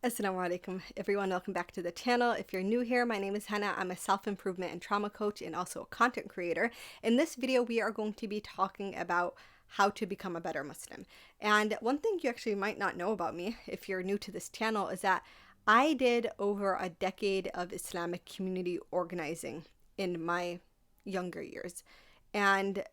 Assalamu alaikum, everyone. Welcome back to the channel. If you're new here, my name is Hannah. I'm a self-improvement and trauma coach and also a content creator. In this video, we are going to be talking about how to become a better Muslim. And one thing you actually might not know about me, if you're new to this channel, is that I did over a decade of Islamic community organizing in my younger years. And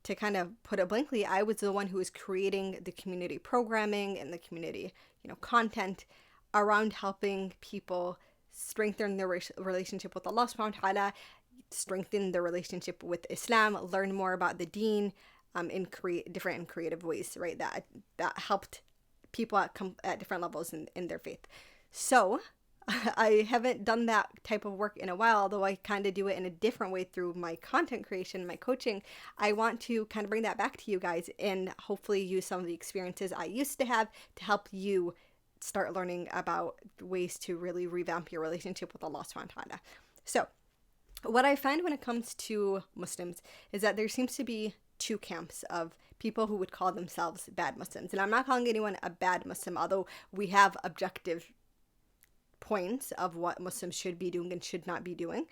to kind of put it blankly, I was the one who was creating the community programming and the community, content around helping people strengthen their relationship with Allah subhanahu wa ta'ala, strengthen their relationship with Islam, learn more about the deen in different and creative ways, right? That helped people at different levels in their faith. So I haven't done that type of work in a while, although I kind of do it in a different way through my content creation, my coaching. I want to kind of bring that back to you guys and hopefully use some of the experiences I used to have to help you start learning about ways to really revamp your relationship with Allah subhanahu wa ta'ala. So what I find when it comes to Muslims is that there seems to be two camps of people who would call themselves bad Muslims. And I'm not calling anyone a bad Muslim, although we have objective points of what Muslims should be doing and should not be doing.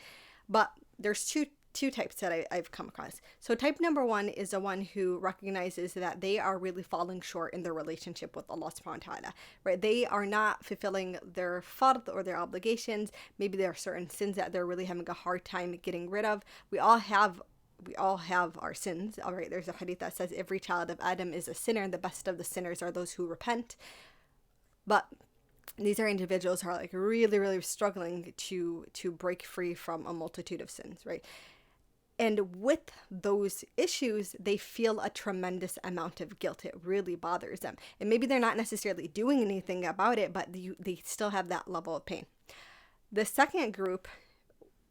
But there's two types that I've come across. So type number one is the one who recognizes that they are really falling short in their relationship with Allah subhanahu wa ta'ala, right? They are not fulfilling their fard or their obligations. Maybe there are certain sins that they're really having a hard time getting rid of. We all have our sins. All right, there's a hadith that says every child of Adam is a sinner, and the best of the sinners are those who repent. But these are individuals who are like really, really struggling to break free from a multitude of sins, right? And with those issues, they feel a tremendous amount of guilt. It really bothers them. And maybe they're not necessarily doing anything about it, but they still have that level of pain. The second group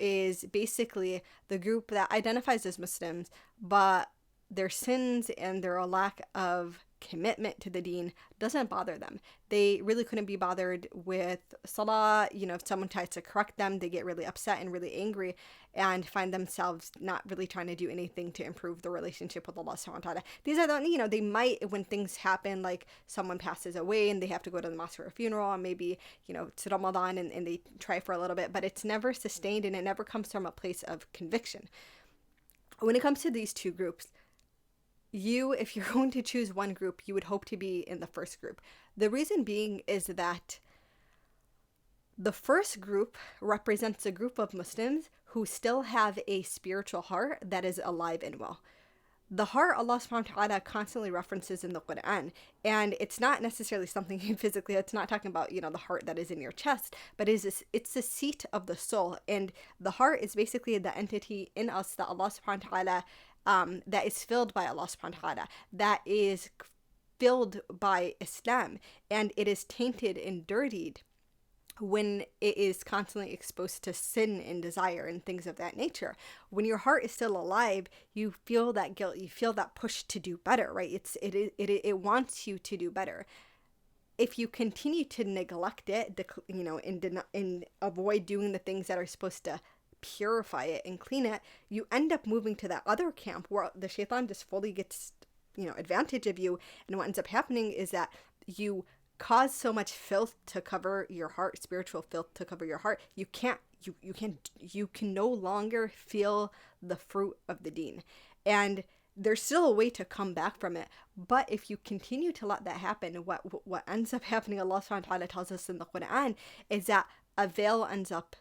is basically the group that identifies as Muslims, but their sins and their lack of commitment to the deen doesn't bother them. They really couldn't be bothered with salah. If someone tries to correct them, they get really upset and really angry and find themselves not really trying to do anything to improve the relationship with Allah subhanahu wa ta'ala. These are the, they might, when things happen, like someone passes away and they have to go to the mosque for a funeral, and maybe, it's Ramadan and they try for a little bit, but it's never sustained and it never comes from a place of conviction. When it comes to these two groups, if you're going to choose one group, you would hope to be in the first group. The reason being is that the first group represents a group of Muslims who still have a spiritual heart that is alive and well. The heart Allah subhanahu wa ta'ala constantly references in the Quran, and it's not necessarily something physically. It's not talking about, the heart that is in your chest, but it's the seat of the soul. And the heart is basically the entity in us that Allah subhanahu wa ta'ala that is filled by Allah subhanahu wa ta'ala, that is filled by Islam, and it is tainted and dirtied when it is constantly exposed to sin and desire and things of that nature. When your heart is still alive, you feel that guilt, you feel that push to do better, right? It wants you to do better. If you continue to neglect it, and avoid doing the things that are supposed to purify it and clean it, you end up moving to that other camp where the shaitan just fully gets, advantage of you. And what ends up happening is that you cause so much filth to cover your heart, spiritual filth to cover your heart. You can no longer feel the fruit of the deen. And there's still a way to come back from it. But if you continue to let that happen, what ends up happening, Allah subhanahu wa ta'ala tells us in the Quran, is that a veil ends up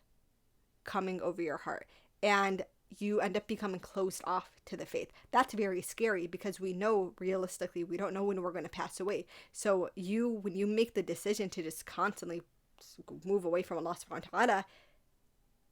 coming over your heart and you end up becoming closed off to the faith. That's very scary because we know realistically we don't know when we're going to pass away. So when you make the decision to just constantly move away from Allah subhanahu wa ta'ala,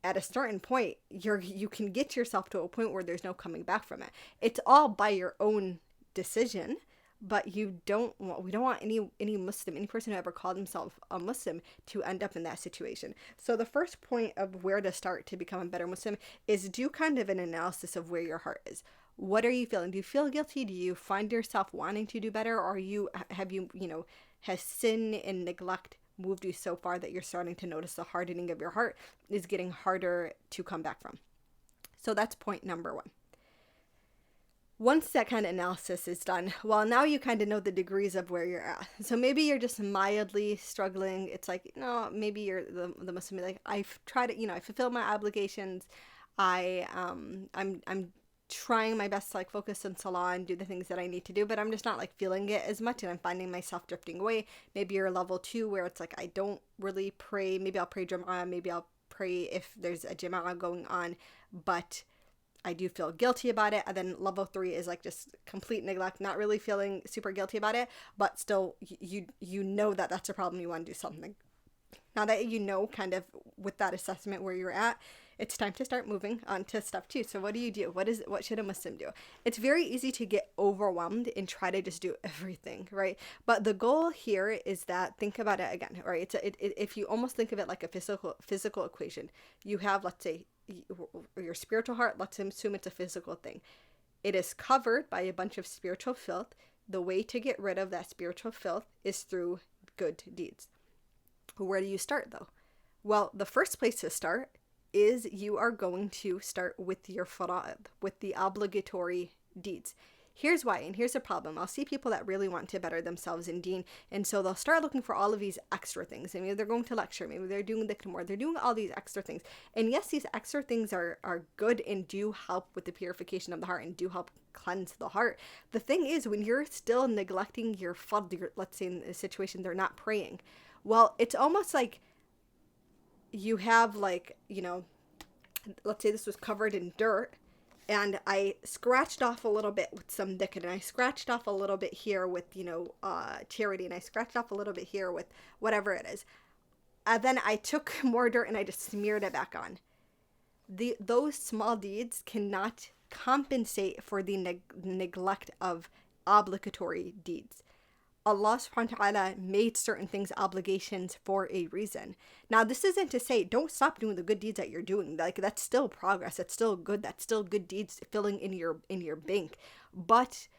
at a certain point you can get yourself to a point where there's no coming back from it. It's all by your own decision. But we don't want any Muslim, any person who ever called himself a Muslim, to end up in that situation. So the first point of where to start to become a better Muslim is do kind of an analysis of where your heart is. What are you feeling? Do you feel guilty? Do you find yourself wanting to do better? Or has sin and neglect moved you so far that you're starting to notice the hardening of your heart is getting harder to come back from? So that's point number one. Once that kind of analysis is done, well, now you kind of know the degrees of where you're at. So maybe you're just mildly struggling. It's like, no, maybe you're the Muslim, like, I've tried to, I fulfill my obligations. I'm trying my best to like focus on salah and do the things that I need to do, but I'm just not like feeling it as much, and I'm finding myself drifting away. Maybe you're level 2 where it's like I don't really pray. Maybe I'll pray Jama'ah, maybe I'll pray if there's a Jama'ah going on, but I do feel guilty about it. And then level 3 is like just complete neglect, not really feeling super guilty about it, but still you know that that's a problem, you want to do something. Now that you know kind of with that assessment where you're at, it's time to start moving on to step 2. So what do you do? What should a Muslim do? It's very easy to get overwhelmed and try to just do everything, right? But the goal here is that, think about it again, right? If you almost think of it like a physical equation, you have, let's say, your spiritual heart. Let's assume it's a physical thing. It is covered by a bunch of spiritual filth. The way to get rid of that spiritual filth is through good deeds. Where do you start though? Well, the first place to start is you are going to start with your fara'id, with the obligatory deeds. Here's why, and here's the problem. I'll see people that really want to better themselves in deen, and so they'll start looking for all of these extra things. Maybe they're going to lecture, maybe they're doing the more, they're doing all these extra things. And yes, these extra things are good and do help with the purification of the heart and do help cleanse the heart. The thing is, when you're still neglecting your fard, let's say in a situation they're not praying, well, it's almost like you have, like, let's say this was covered in dirt, and I scratched off a little bit with some dhikr, and I scratched off a little bit here with, charity, and I scratched off a little bit here with whatever it is. And then I took more dirt and I just smeared it back on. Those small deeds cannot compensate for the neglect of obligatory deeds. Allah subhanahu wa ta'ala made certain things obligations for a reason. Now, this isn't to say don't stop doing the good deeds that you're doing. Like, that's still progress. That's still good. That's still good deeds filling in your bank. But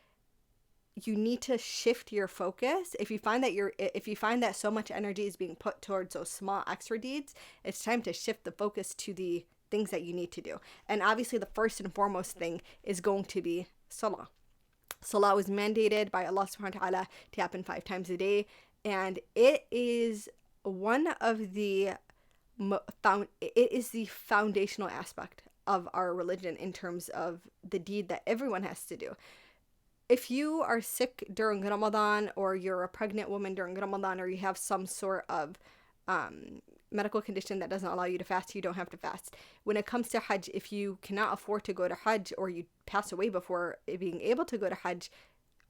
you need to shift your focus. If you find that so much energy is being put towards those small extra deeds, it's time to shift the focus to the things that you need to do. And obviously the first and foremost thing is going to be salah. Salah was mandated by Allah subhanahu wa ta'ala to happen 5 times a day, and it is one of the foundational aspect of our religion in terms of the deed that everyone has to do. If you are sick during Ramadan, or you're a pregnant woman during Ramadan, or you have some sort of medical condition that doesn't allow you to fast, you don't have to fast. When it comes to Hajj, if you cannot afford to go to Hajj, or you pass away before being able to go to Hajj,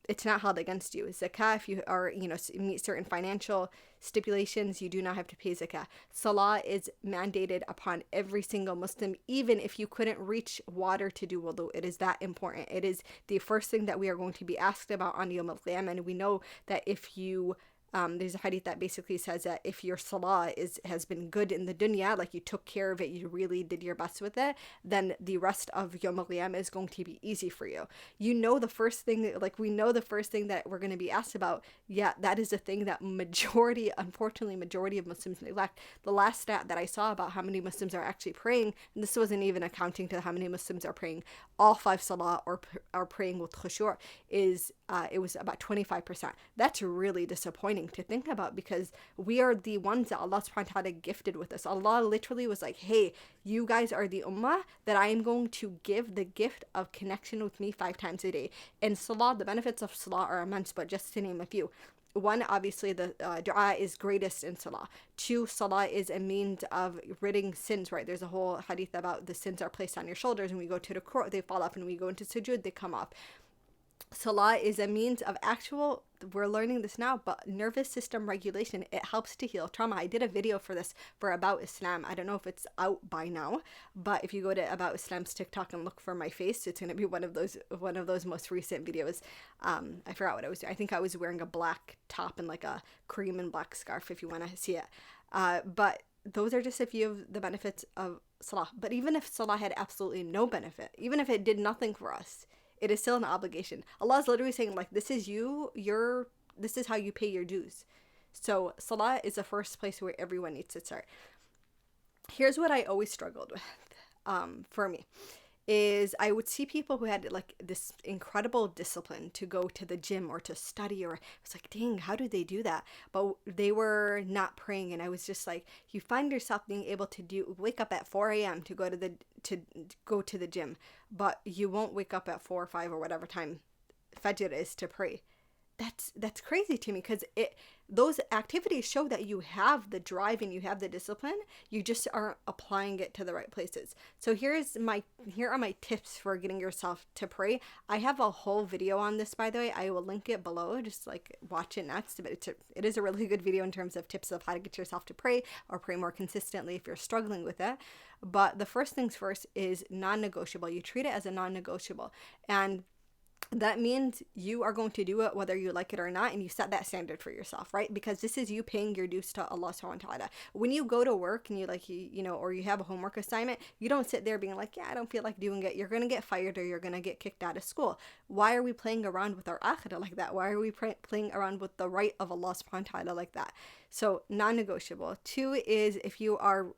it's not held against you. Zakah, if you are, meet certain financial stipulations, you do not have to pay zakah. Salah is mandated upon every single Muslim, even if you couldn't reach water to do wudu. It is that important. It is the first thing that we are going to be asked about on Yawm al-Qiyamah, and we know that if you there's a hadith that basically says that if your salah has been good in the dunya, like you took care of it, you really did your best with it, then the rest of Yawm al-Qiyamah is going to be easy for you. We know the first thing that we're going to be asked about. Yeah, that is the thing that unfortunately majority of Muslims neglect. The last stat that I saw about how many Muslims are actually praying, and this wasn't even accounting to how many Muslims are praying all 5 salah or are praying with khushu', is it was about 25%. That's really disappointing to think about, because we are the ones that Allah subhanahu wa ta'ala gifted with us. Allah literally was like, hey, you guys are the ummah that I am going to give the gift of connection with me 5 times a day. And salah, the benefits of salah are immense, but just to name a few. 1, obviously the dua is greatest in salah. 2, salah is a means of ridding sins, right? There's a whole hadith about the sins are placed on your shoulders, and we go to the ruku', they fall off, and we go into sujood, they come off. Salah is a means of actual, we're learning this now, but nervous system regulation. It helps to heal trauma. I did a video for this for About Islam. I don't know if it's out by now, but if you go to About Islam's TikTok and look for my face, it's going to be one of those most recent videos. I forgot what I was doing. I think I was wearing a black top and like a cream and black scarf, if you want to see it. But those are just a few of the benefits of salah. But even if salah had absolutely no benefit, even if it did nothing for us, it is still an obligation. Allah is literally saying, like, this is how you pay your dues. So salah is the first place where everyone needs to start. Here's what I always struggled with, for me, is I would see people who had like this incredible discipline to go to the gym or to study, or I was like, dang, how do they do that? But they were not praying. And I was just like, you find yourself being able to wake up at 4 a.m. to go to the gym, but you won't wake up at 4 or 5 or whatever time Fajr is to pray. That's crazy to me, because those activities show that you have the drive and you have the discipline. You just aren't applying it to the right places. So here are my tips for getting yourself to pray. I have a whole video on this, by the way. I will link it below. Just like watch it next. But it is a really good video in terms of tips of how to get yourself to pray or pray more consistently if you're struggling with it. But the first things first is non-negotiable. You treat it as a non-negotiable, and that means you are going to do it whether you like it or not, and you set that standard for yourself, right? Because this is you paying your dues to Allah subhanahu wa ta'ala. When you go to work and or you have a homework assignment, you don't sit there being like, yeah, I don't feel like doing it. You're going to get fired or you're going to get kicked out of school. Why are we playing around with our akhirah like that? Why are we playing around with the right of Allah subhanahu wa ta'ala like that? So non-negotiable. 2 is, if you are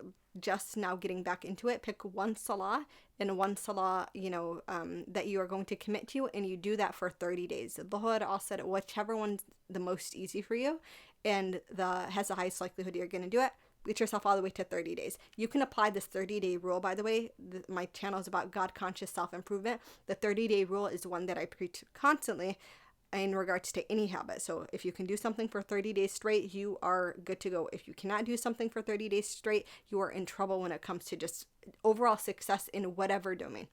just now getting back into it, pick one salah and one salah, that you are going to commit to, and you do that for 30 days. Dhuhr, Asr, whichever one's the most easy for you and has the highest likelihood you're going to do it. Get yourself all the way to 30 days. You can apply this 30-day rule, by the way. My channel is about God-conscious self-improvement. The 30-day rule is one that I preach constantly in regards to any habit. So if you can do something for 30 days straight, you are good to go. If you cannot do something for 30 days straight, you are in trouble when it comes to just overall success in whatever domain.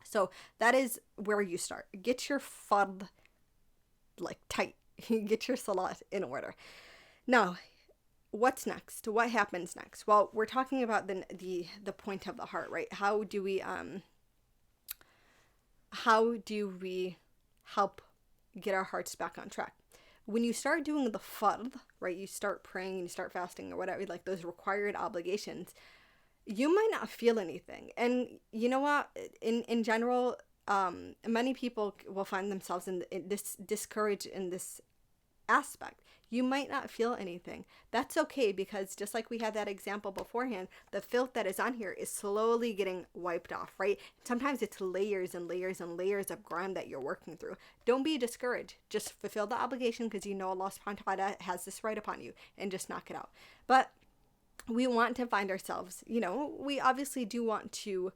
So that is where you start. Get your fard like tight. Get your salat in order. Now, what's next? What happens next? Well, we're talking about the point of the heart, right? How do we help get our hearts back on track? When you start doing the fard, right, you start praying and you start fasting or whatever, like those required obligations, you might not feel anything. And you know what, in general, many people will find themselves in this discouraged in this aspect. You might not feel anything. That's okay, because just like we had that example beforehand, the filth that is on here is slowly getting wiped off, right? Sometimes it's layers and layers and layers of grime that you're working through. Don't be discouraged. Just fulfill the obligation, because you know Allah subhanahu wa ta'ala has this right upon you, and just knock it out. But we want to find ourselves, we obviously do want to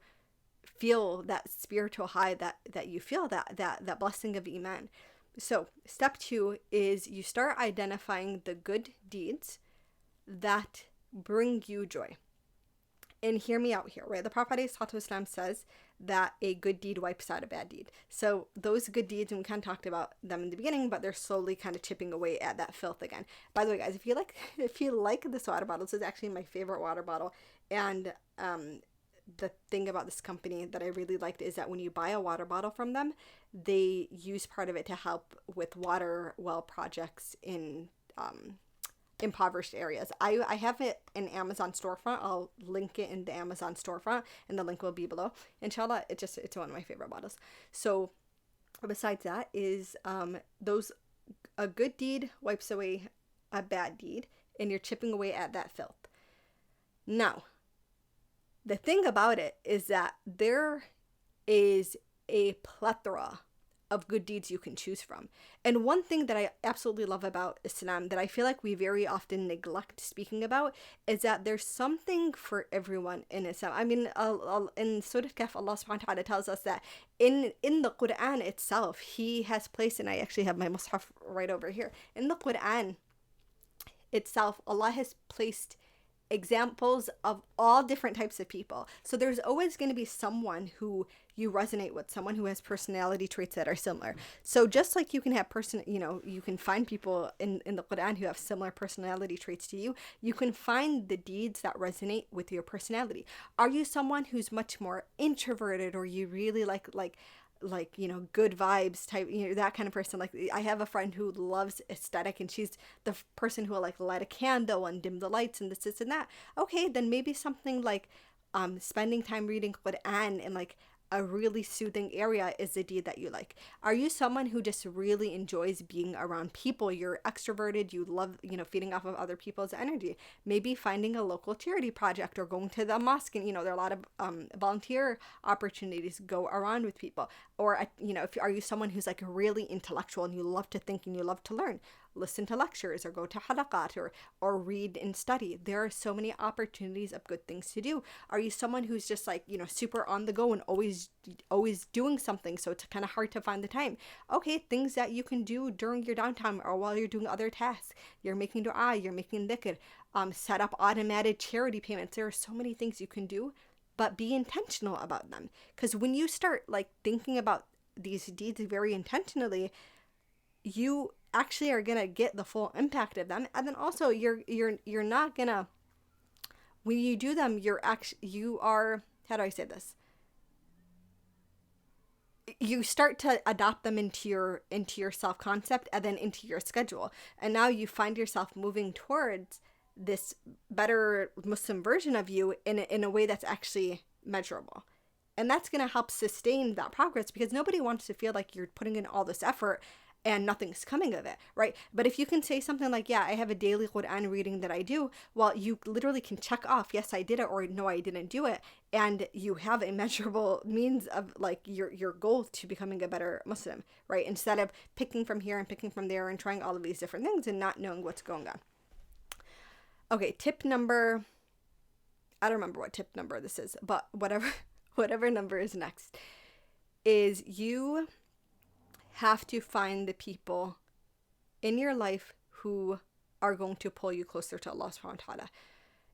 feel that spiritual high that you feel, that blessing of Iman. So step 2 is you start identifying the good deeds that bring you joy. And hear me out here, right? The Prophet ﷺ says that a good deed wipes out a bad deed. So those good deeds, and we kind of talked about them in the beginning, but they're slowly kind of chipping away at that filth again. By the way, guys, if you like this water bottle, this is actually my favorite water bottle. And the thing about this company that I really liked is that when you buy a water bottle from them, they use part of it to help with water well projects in impoverished areas. I have it in Amazon storefront. I'll link it in the Amazon storefront, and the link will be below. Inshallah, it's one of my favorite bottles. So besides that is a good deed wipes away a bad deed, and you're chipping away at that filth. Now, the thing about it is that there is a plethora of good deeds you can choose from. And one thing that I absolutely love about Islam that I feel like we very often neglect speaking about is that there's something for everyone in Islam. I mean, in Surah Kahf, Allah subhanahu wa ta'ala tells us that in the Quran itself, He has placed, and I actually have my mushaf right over here, in the Quran itself, Allah has placed examples of all different types of people. So there's always going to be someone who you resonate with, someone who has personality traits that are similar. So just like you can have you can find people in the Quran who have similar personality traits to you, you can find the deeds that resonate with your personality. Are you someone who's much more introverted, or you really like good vibes type, that kind of person? Like, I have a friend who loves aesthetic, and she's the person who will like light a candle and dim the lights and this and that. Okay, then maybe something like spending time reading Quran and like a really soothing area is the deed that you like. Are you someone who just really enjoys being around people? You're extroverted, you love, feeding off of other people's energy. Maybe finding a local charity project or going to the mosque, and there are a lot of volunteer opportunities go around with people. Or are you someone who's like really intellectual and you love to think and you love to learn? Listen to lectures or go to halaqat or read and study. There are so many opportunities of good things to do. Are you someone who's just like, super on the go and always doing something, so it's kind of hard to find the time? Okay, things that you can do during your downtime or while you're doing other tasks. You're making dua, you're making dhikr, set up automated charity payments. There are so many things you can do, but be intentional about them. Because when you start like thinking about these deeds very intentionally, you actually are gonna get the full impact of them. And then also you're not gonna, when you do them, you are, how do I say this? You start to adopt them into your self-concept and then into your schedule. And now you find yourself moving towards this better Muslim version of you in a way that's actually measurable. And that's going to help sustain that progress, because nobody wants to feel like you're putting in all this effort and nothing's coming of it, right? But if you can say something like, yeah, I have a daily Quran reading that I do, well, you literally can check off, yes, I did it, or no, I didn't do it. And you have a measurable means of like your goal to becoming a better Muslim, right? Instead of picking from here and picking from there and trying all of these different things and not knowing what's going on. Okay, tip number, I don't remember what tip number this is, but whatever number is next, is you have to find the people in your life who are going to pull you closer to Allah subhanahu wa ta'ala.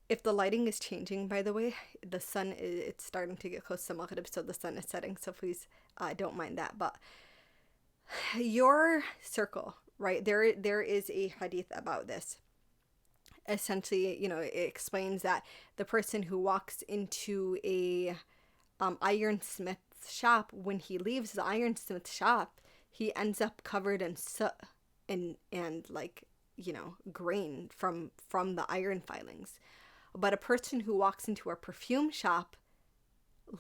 If the lighting is changing, by the way, the sun it's starting to get close to Maghrib, so the sun is setting, so please don't mind that. But your circle, right, there is a hadith about this. Essentially, it explains that the person who walks into a ironsmith's shop, when he leaves the ironsmith's shop, he ends up covered in soot and like, grain from the iron filings. But a person who walks into a perfume shop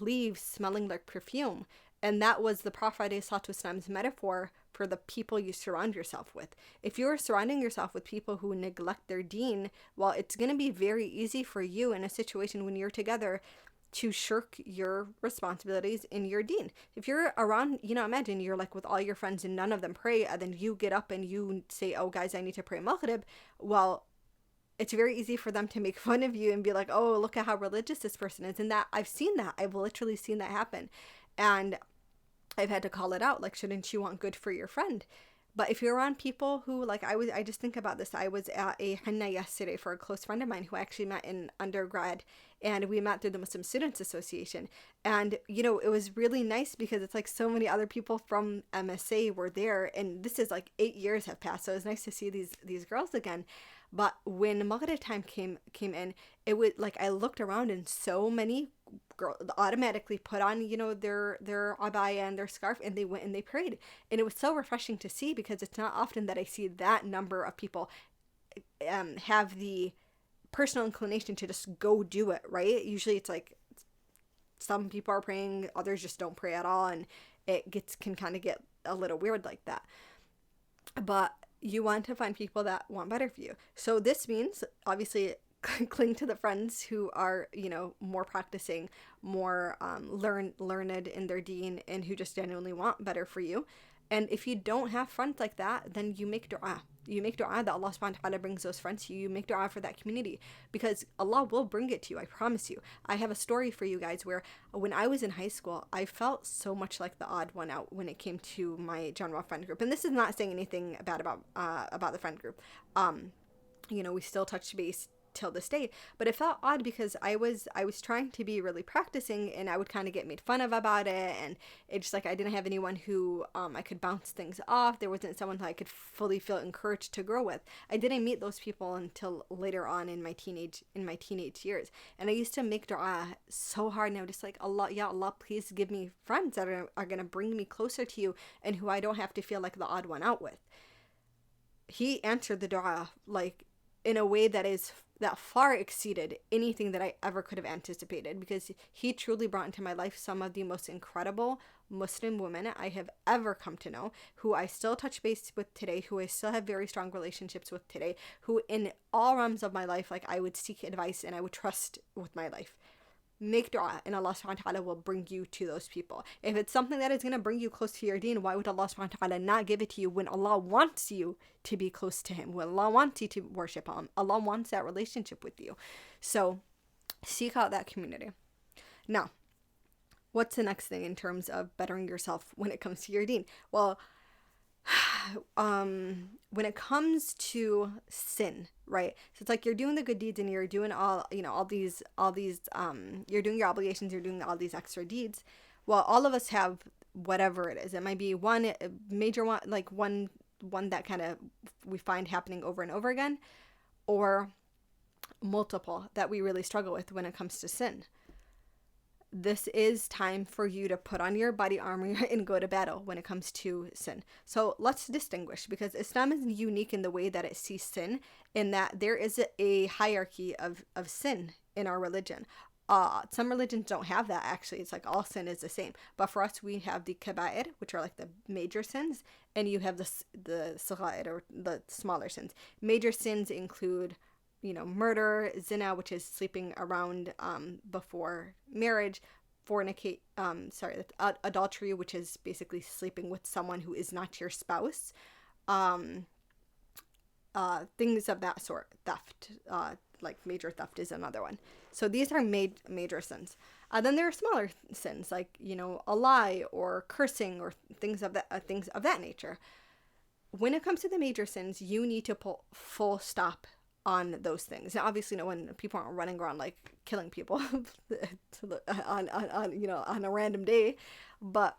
leaves smelling like perfume. And that was the Prophet ﷺ's metaphor for the people you surround yourself with. If you're surrounding yourself with people who neglect their deen, well, it's going to be very easy for you in a situation when you're together to shirk your responsibilities in your deen. If you're around, imagine you're like with all your friends and none of them pray, and then you get up and you say, oh guys, I need to pray Maghrib. Well, it's very easy for them to make fun of you and be like, oh, look at how religious this person is. And that I've seen that. I've literally seen that happen. And I've had to call it out. Like, shouldn't you want good for your friend? But if you're around people who, like, I just think about this. I was at a henna yesterday for a close friend of mine who I actually met in undergrad, and we met through the Muslim Students Association. And, it was really nice because it's like so many other people from MSA were there, and this is like 8 years have passed. So it was nice to see these girls again. But when Maghrib time came in, it was like I looked around and so many girls automatically put on, their abaya and their scarf, and they went and they prayed. And it was so refreshing to see, because it's not often that I see that number of people have the personal inclination to just go do it, right? Usually it's like some people are praying, others just don't pray at all, and it can kind of get a little weird like that. But you want to find people that want better for you. So this means obviously cling to the friends who are, more practicing, more learned in their deen, and who just genuinely want better for you. And if you don't have friends like that, then you make dua. You make dua that Allah subhanahu wa ta'ala brings those friends to you. You make dua for that community, because Allah will bring it to you. I promise you. I have a story for you guys where when I was in high school, I felt so much like the odd one out when it came to my general friend group. And this is not saying anything bad about the friend group. We still touch base till this day, but it felt odd because I was trying to be really practicing, and I would kind of get made fun of about it, and it's just like I didn't have anyone who I could bounce things off. There wasn't someone who I could fully feel encouraged to grow with. I didn't meet those people until later on in my teenage years, and I used to make dua so hard, and I was just like, Allah, ya Allah, please give me friends that are going to bring me closer to you, and who I don't have to feel like the odd one out with. He answered the dua like in a way that far exceeded anything that I ever could have anticipated, because he truly brought into my life some of the most incredible Muslim women I have ever come to know, who I still touch base with today, who I still have very strong relationships with today, who in all realms of my life, like, I would seek advice and I would trust with my life. Make dua and Allah subhanahu wa ta'ala will bring you to those people. If it's something that is going to bring you close to your deen, why would Allah subhanahu wa ta'ala not give it to you when Allah wants you to be close to Him, when Allah wants you to worship Him? Allah wants that relationship with you. So seek out that community. Now, what's the next thing in terms of bettering yourself when it comes to your deen? Well, when it comes to sin, right? So it's like you're doing the good deeds and you're doing all these, you're doing your obligations, you're doing all these extra deeds. Well, all of us have whatever it is. It might be one major one, like one that kind of we find happening over and over again, or multiple that we really struggle with when it comes to sin. This is time for you to put on your body armor and go to battle when it comes to sin. So let's distinguish, because Islam is unique in the way that it sees sin, in that there is a hierarchy of sin in our religion. Some religions don't have that, actually. It's like all sin is the same. But for us, we have the kaba'ir, which are like the major sins, and you have the sagha'ir, or the smaller sins. Major sins include murder, zina, which is sleeping around before marriage, adultery, which is basically sleeping with someone who is not your spouse, things of that sort. Theft, like major theft is another one. So these are major sins. Then there are smaller sins, like a lie or cursing or things of that nature. When it comes to the major sins, you need to put full stop on those things. Now, obviously, when people aren't running around like killing people on a random day, but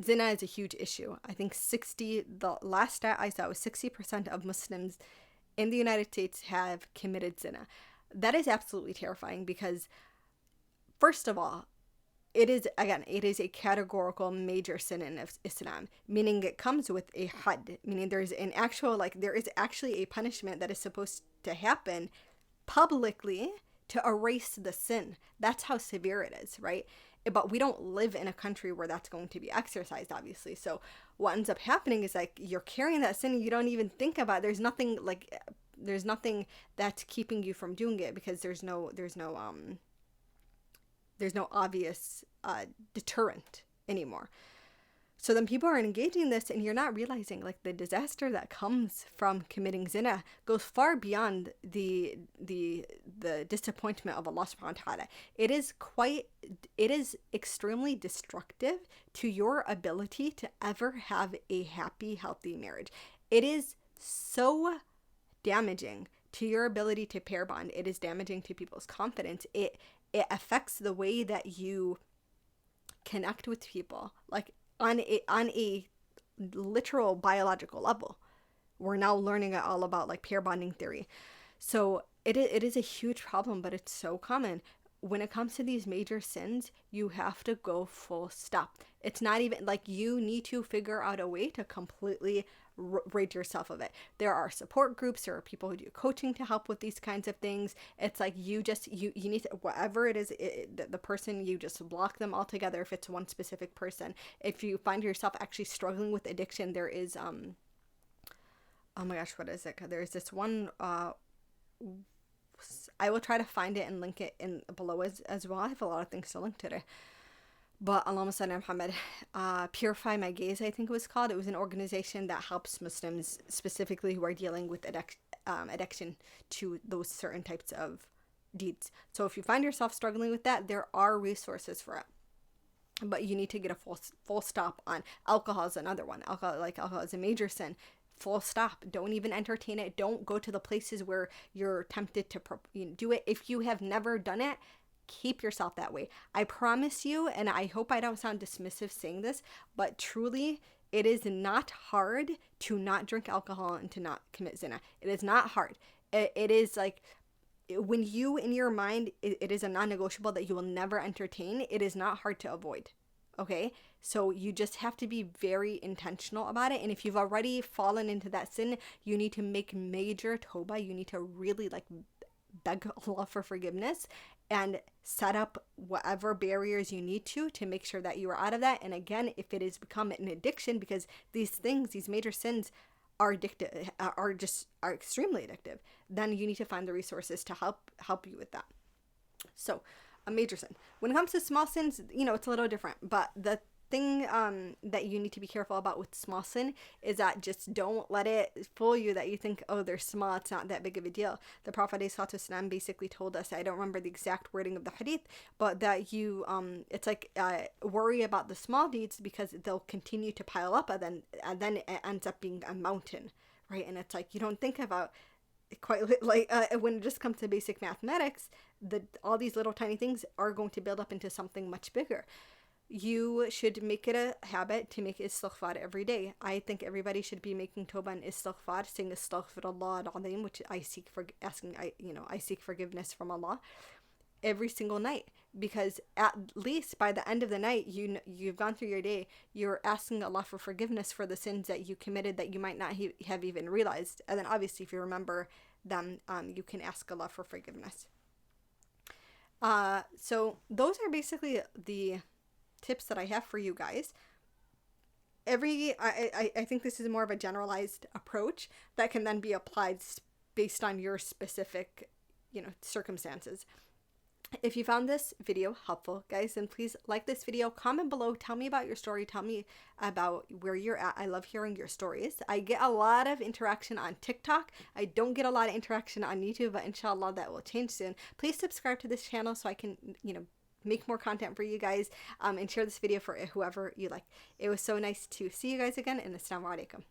zina is a huge issue. I think the last stat I saw was 60% of Muslims in the United States have committed zina. That is absolutely terrifying, because first of all, it is a categorical major sin in Islam, meaning it comes with a had, meaning there is actually a punishment that is supposed to happen publicly to erase the sin. That's how severe it is, right? But we don't live in a country where that's going to be exercised, obviously. So what ends up happening is, like, you're carrying that sin and you don't even think about it. There's nothing that's keeping you from doing it, because there's no obvious deterrent anymore. So then people are engaging in this, and you're not realizing, like, the disaster that comes from committing zina goes far beyond the disappointment of Allah subhanahu wa ta'ala. It is extremely destructive to your ability to ever have a happy, healthy marriage. It is so damaging to your ability to pair bond. It is damaging to people's confidence. It affects the way that you connect with people, like on a literal biological level. We're now learning all about like pair bonding theory. So it is a huge problem, but it's so common. When it comes to these major sins, you have to go full stop. It's not even like you need to figure out a way to completely rid yourself of it. There are support groups, there are people who do coaching to help with these kinds of things. It's like you need to, whatever it is, the person, you just block them altogether if it's one specific person. If you find yourself actually struggling with addiction, there is oh my gosh, what is it? There's this one, I will try to find it and link it in below as well. I have a lot of things to link today. But Allahumma salli ala Muhammad, Purify My Gaze, I think it was called. It was an organization that helps Muslims specifically who are dealing with addiction to those certain types of deeds. So if you find yourself struggling with that, there are resources for it. But you need to get a full stop on alcohol. Is another one. Alcohol is a major sin. Full stop. Don't even entertain it. Don't go to the places where you're tempted to do it. If you have never done it, keep yourself that way. I promise you, and I hope I don't sound dismissive saying this, but truly, it is not hard to not drink alcohol and to not commit zina. It is not hard. It is like, when you, in your mind, it is a non-negotiable that you will never entertain, it is not hard to avoid. Okay? So you just have to be very intentional about it. And if you've already fallen into that sin, you need to make major tawbah. You need to really like beg Allah for forgiveness and set up whatever barriers you need to make sure that you are out of that. And again, if it has become an addiction, because these things, these major sins are addictive, are extremely addictive, then you need to find the resources to help you with that. So a major sin. When it comes to small sins, it's a little different, but the thing that you need to be careful about with small sin is that just don't let it fool you that you think, oh, they're small, it's not that big of a deal. The Prophet ﷺ basically told us, I don't remember the exact wording of the hadith, but that you it's like worry about the small deeds because they'll continue to pile up, and then it ends up being a mountain, right? And it's like you don't think about quite like when it just comes to basic mathematics, all these little tiny things are going to build up into something much bigger. You should make it a habit to make istighfar every day. I think everybody should be making tawbah and istighfar, saying astaghfirullah al-azim, which I seek forgiveness from Allah every single night, because at least by the end of the night, you've gone through your day, you're asking Allah for forgiveness for the sins that you committed that you might not have even realized. And then obviously if you remember them, you can ask Allah for forgiveness. So those are basically the tips that I have for you guys. I think this is more of a generalized approach that can then be applied based on your specific, circumstances. If you found this video helpful, guys, then please like this video, comment below, tell me about your story, tell me about where you're at. I love hearing your stories. I get a lot of interaction on TikTok. I don't get a lot of interaction on YouTube, but inshallah that will change soon. Please subscribe to this channel so I can, make more content for you guys, and share this video for whoever you like. It was so nice to see you guys again, and assalamu alaikum.